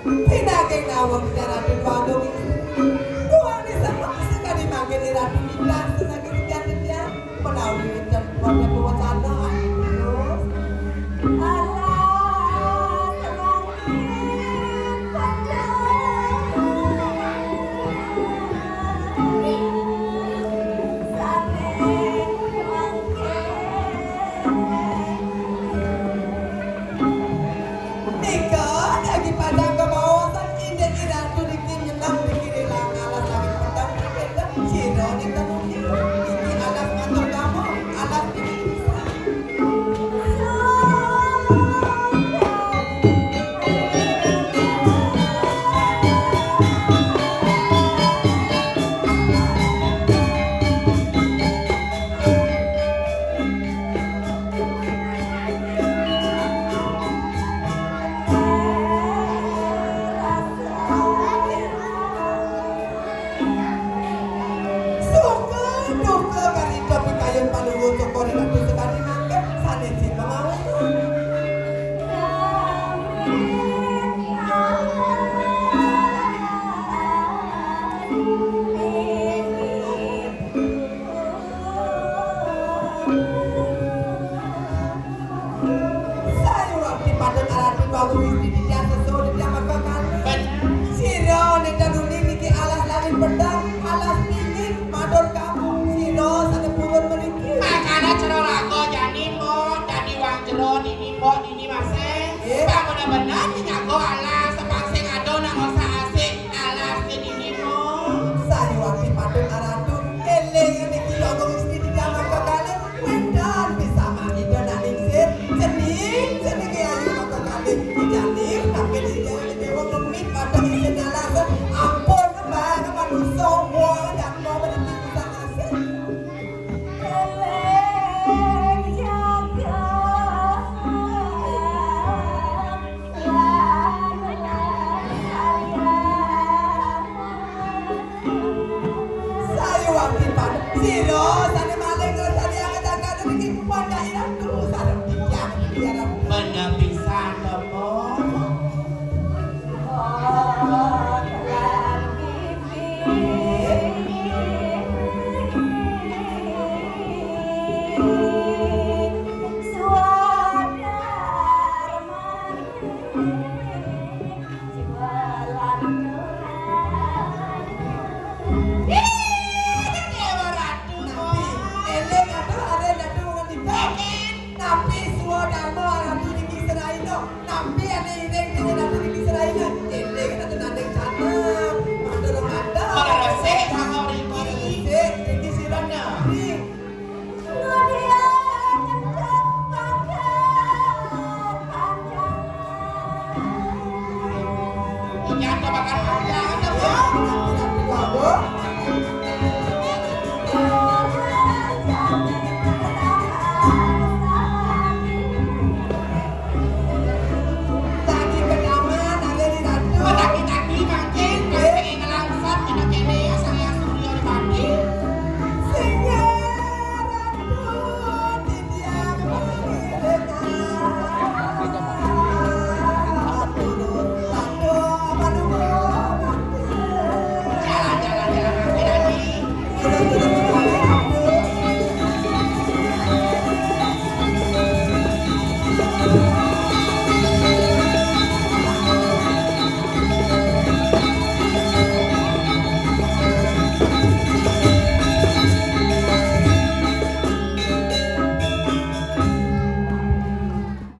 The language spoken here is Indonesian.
Pinagay nawag na natin bago kuha ni sa mga ni Magin ni Ratu ni Blas sa nagigyan niya. Panawin niya wala po wasana ay Diyos. Ika, lagi padang kebawasan ini Ratu di kini nang dikiri lang alas lagi padang berbeda. Siro ni tanungnya ini alas atau kamu alas ini bisa. Suka duka kali tapi kayun palugo sokori Ratu sekali mangga sanesin mengawin. Saya waktu pada arati baru istri di jasa so di jama kakan. Siro ni daruni niki alas langit pedang alas dingin madon kamu siro sana purun meriki. Makanya cero lago jadi mo, jadi wang cero dini mo dini masing. Iya. Bangun benar di ngago alas sepangsing ado nang osa asik alas di dini mo. Saya waktu pada aratu eleng niki logo istri di jama kakan. Wendan bisa magi dan ningsir cening cening ayu kakan dijalir tapi dijalir dewa ngemit pada istri alasan ampun kembang manusia semua dan mau meniti bisa asik. Saya waktu pada siro sana maling tadi yang ada niki pada iratu sarem diam biar Bener bisa temo. Dewa Ratu mo. eleng atau ada natu ngan dibakin tapi suo dharma ratu niki seraino tapi ada ireng di ratu niki seraino eleng natu nandeng canem madorong ada Orang resik sama riki. resik niki sirana Punya ada bakar panjang ada ya mo. nanti kamu